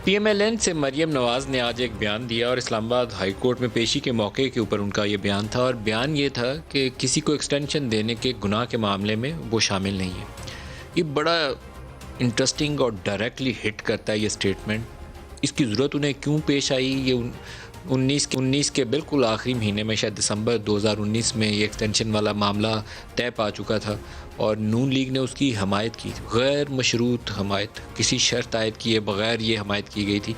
P M L N سے مریم نواز نے آج ایک بیان دیا اور اسلام آباد ہائی کورٹ میں پیشی کے موقع کے اوپر ان کا یہ بیان تھا، اور بیان یہ تھا کہ کسی کو ایکسٹینشن دینے کے گناہ کے معاملے میں وہ شامل نہیں ہے۔ یہ بڑا انٹرسٹنگ اور ڈائریکٹلی ہٹ کرتا ہے یہ سٹیٹمنٹ۔ اس کی ضرورت انہیں کیوں پیش آئی؟ یہ انیس کے بالکل آخری مہینے میں، شاید دسمبر 2019 میں یہ ایکسٹینشن والا معاملہ طے پا چکا تھا اور نون لیگ نے اس کی حمایت کی تھی، غیر مشروط حمایت، کسی شرط عائد کیے بغیر یہ حمایت کی گئی تھی۔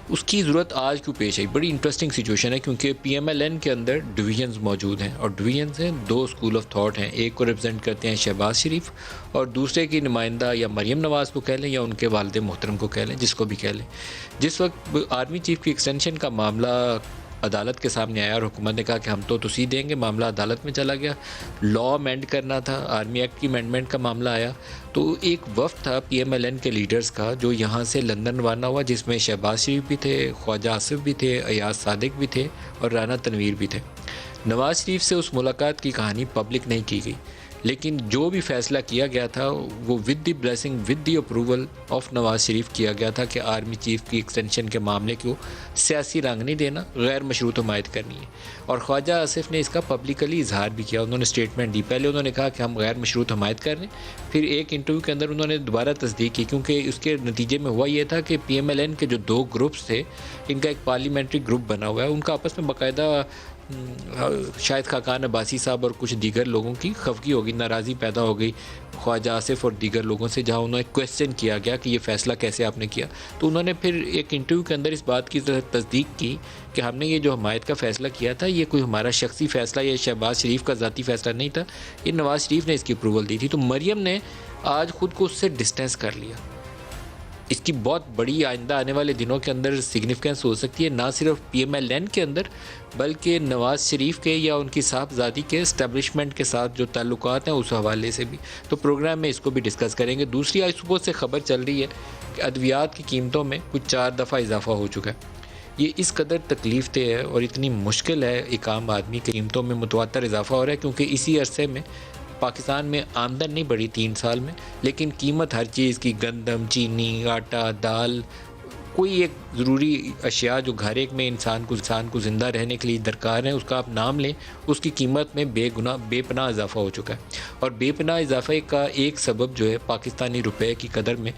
اس کی ضرورت آج کیوں پیش آئی؟ بڑی انٹرسٹنگ سچویشن ہے، کیونکہ پی ایم ایل این کے اندر ڈویژنز موجود ہیں، اور ڈویژنز ہیں دو اسکول آف تھاٹ ہیں۔ ایک کو ریپرزینٹ کرتے ہیں شہباز شریف، اور دوسرے کی نمائندہ یا مریم نواز کو کہہ لیں یا ان کے والد محترم کو کہہ لیں، جس کو بھی کہہ لیں۔ جس وقت آرمی چیف کی ایکسٹینشن کا معاملہ عدالت کے سامنے آیا اور حکومت نے کہا کہ ہم تو تسی دیں گے، معاملہ عدالت میں چلا گیا، لا امینڈ کرنا تھا، آرمی ایکٹ کی امینڈمنٹ کا معاملہ آیا، تو ایک وفد تھا پی ایم ایل این کے لیڈرز کا جو یہاں سے لندن روانہ ہوا، جس میں شہباز شریف بھی تھے، خواجہ آصف بھی تھے، ایاز صادق بھی تھے اور رانا تنویر بھی تھے۔ نواز شریف سے اس ملاقات کی کہانی پبلک نہیں کی گئی، لیکن جو بھی فیصلہ کیا گیا تھا وہ with the blessing, with the approval of Nawaz Sharif کیا گیا تھا کہ آرمی چیف کی ایکسٹینشن کے معاملے کو سیاسی رنگ نہیں دینا، غیر مشروط حمایت کرنی ہے۔ اور خواجہ آصف نے اس کا پبلکلی اظہار بھی کیا، انہوں نے اسٹیٹمنٹ دی۔ پہلے انہوں نے کہا کہ ہم غیر مشروط حمایت کر رہے ہیں، پھر ایک انٹرویو کے اندر انہوں نے دوبارہ تصدیق کی، کیونکہ اس کے نتیجے میں ہوا یہ تھا کہ پی ایم ایل این کے جو دو گروپس تھے، ان کا ایک پارلیمنٹری گروپ بنا ہوا ہے، ان کا آپس میں باقاعدہ شاید خاقان عباسی صاحب اور کچھ دیگر لوگوں کی خفگی ہوگی، ناراضی پیدا ہو گئی خواجہ آصف اور دیگر لوگوں سے، جہاں انہوں نے کویسچن کیا گیا کہ یہ فیصلہ کیسے آپ نے کیا۔ تو انہوں نے پھر ایک انٹرویو کے اندر اس بات کی تصدیق کی کہ ہم نے یہ جو حمایت کا فیصلہ کیا تھا، یہ کوئی ہمارا شخصی فیصلہ یا شہباز شریف کا ذاتی فیصلہ نہیں تھا، یہ نواز شریف نے اس کی اپروول دی تھی۔ تو مریم نے آج خود کو اس سے ڈسٹینس کر لیا۔ اس کی بہت بڑی آئندہ آنے والے دنوں کے اندر سگنیفیکنس ہو سکتی ہے، نہ صرف پی ایم ایل این کے اندر بلکہ نواز شریف کے یا ان کی صاحبزادی کے اسٹیبلشمنٹ کے ساتھ جو تعلقات ہیں اس حوالے سے بھی۔ تو پروگرام میں اس کو بھی ڈسکس کریں گے۔ دوسری آج صبح سے خبر چل رہی ہے کہ ادویات کی قیمتوں میں کچھ 4 دفعہ اضافہ ہو چکا ہے۔ یہ اس قدر تکلیف دہ ہے اور اتنی مشکل ہے ایک عام آدمی کی قیمتوں میں متواتر اضافہ ہو رہا ہے، کیونکہ اسی عرصے میں پاکستان میں آمدن نہیں بڑھی 3 سال میں، لیکن قیمت ہر چیز کی، گندم، چینی، آٹا، دال، کوئی ایک ضروری اشیاء جو گھر ایک میں انسان کو زندہ رہنے کے لیے درکار ہیں، اس کا آپ نام لیں، اس کی قیمت میں بے پناہ اضافہ ہو چکا ہے۔ اور بے پناہ اضافے کا ایک سبب جو ہے پاکستانی روپے کی قدر میں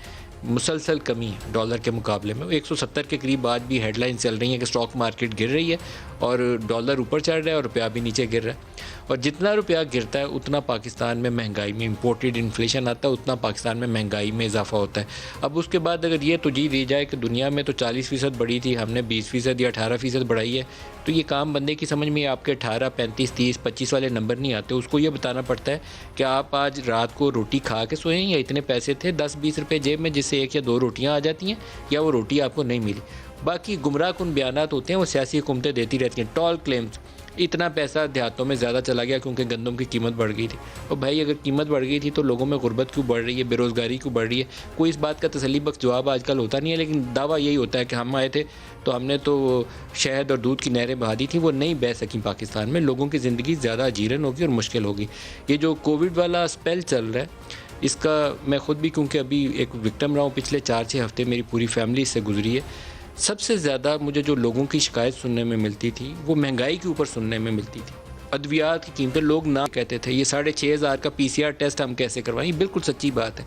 مسلسل کمی ہے ڈالر کے مقابلے میں۔ 170 کے قریب آج بھی ہیڈ لائن چل رہی ہیں کہ اسٹاک مارکیٹ گر رہی ہے اور ڈالر اوپر چڑھ رہا ہے اور روپیہ بھی نیچے گر رہا ہے، اور جتنا روپیہ گرتا ہے اتنا پاکستان میں مہنگائی میں امپورٹڈ انفلیشن آتا ہے، اتنا پاکستان میں مہنگائی میں اضافہ ہوتا ہے۔ اب اس کے بعد اگر یہ توجیہ دی جائے کہ دنیا میں تو 40% بڑھی تھی، ہم نے 20% یا 18% بڑھائی ہے، تو یہ کام بندے کی سمجھ میں آپ کے 18، 35، 30، 25 والے نمبر نہیں آتے۔ اس کو یہ بتانا پڑتا ہے کہ آپ آج رات کو روٹی کھا کے سوئیں یا اتنے پیسے تھے 10-20 روپے جیب میں، جس سے 1 یا 2 روٹیاں آ جاتی ہیں، یا وہ روٹی آپ کو نہیں ملی۔ باقی گمراہ کن بیانات ہوتے ہیں، وہ سیاسی حکومتیں دیتی رہتی ہیں، ٹال کلیمز، اتنا پیسہ دیہاتوں میں زیادہ چلا گیا کیونکہ گندم کی قیمت بڑھ گئی تھی۔ اور بھائی اگر قیمت بڑھ گئی تھی تو لوگوں میں غربت کیوں بڑھ رہی ہے، بے روزگاری کیوں بڑھ رہی ہے؟ کوئی اس بات کا تسلی بخش جواب آج کل ہوتا نہیں ہے، لیکن دعویٰ یہی ہوتا ہے کہ ہم آئے تھے تو ہم نے تو شہد اور دودھ کی نہریں بہا دی تھیں، وہ نہیں بہہ سکیں پاکستان میں، لوگوں کی زندگی زیادہ اجیرن ہوگی اور مشکل ہوگی۔ یہ جو کووڈ والا اسپیل چل رہا ہے، اس کا میں خود بھی کیونکہ ابھی ایک وکٹم رہا ہوں، پچھلے 4-6 ہفتے میری پوری فیملی اس سے گزری ہے۔ سب سے زیادہ مجھے جو لوگوں کی شکایت سننے میں ملتی تھی وہ مہنگائی کے اوپر سننے میں ملتی تھی۔ ادویات کی قیمتیں، لوگ نہ کہتے تھے یہ 6,500 کا PCR ٹیسٹ ہم کیسے کروائیں، یہ بالکل سچی بات ہے۔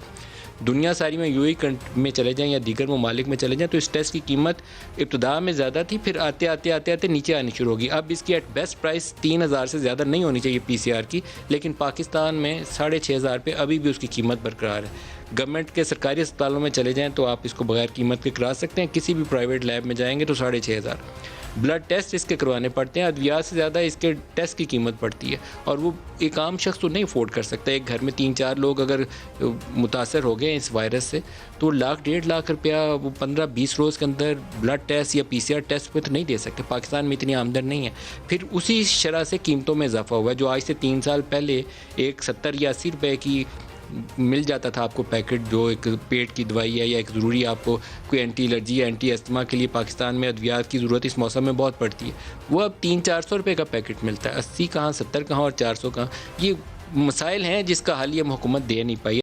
دنیا ساری میں UAE میں چلے جائیں یا دیگر ممالک میں چلے جائیں تو اس ٹیسٹ کی قیمت ابتدا میں زیادہ تھی، پھر آتے آتے نیچے آنی شروع ہوگی۔ اب اس کی ایٹ بیسٹ پرائس 3,000 سے زیادہ نہیں ہونی چاہیے PCR کی، لیکن پاکستان میں 6,500 پہ ابھی بھی اس کی قیمت برقرار ہے۔ گورنمنٹ کے سرکاری اسپتالوں میں چلے جائیں تو آپ اس کو بغیر قیمت کے کرا سکتے ہیں، کسی بھی پرائیویٹ لیب میں جائیں گے تو 6,500۔ بلڈ ٹیسٹ اس کے کروانے پڑتے ہیں، ادویات سے زیادہ اس کے ٹیسٹ کی قیمت پڑتی ہے، اور وہ ایک عام شخص تو نہیں افورڈ کر سکتا۔ ایک گھر میں 3-4 لوگ اگر متاثر ہو گئے اس وائرس سے تو 1,00,000-1,50,000 روپیہ وہ 15-20 روز کے اندر بلڈ ٹیسٹ یا PCR ٹیسٹ پہ تو نہیں دے سکتے۔ پاکستان میں اتنی آمدن نہیں ہے۔ پھر اسی شرح سے قیمتوں میں اضافہ ہوا ہے، جو آج سے 3 سال پہلے ایک 70 یا 80 روپے کی مل جاتا تھا آپ کو پیکٹ، جو ایک پیٹ کی دوائی ہے یا ایک ضروری آپ کو کوئی اینٹی الرجی یا اینٹی استما کے لیے پاکستان میں ادویات کی ضرورت اس موسم میں بہت پڑتی ہے، وہ اب 300-400 روپے کا پیکٹ ملتا ہے۔ 80 کہاں، 70 کہاں اور 400 کہاں۔ یہ مسائل ہیں جس کا حل یہ حکومت دے نہیں پائی۔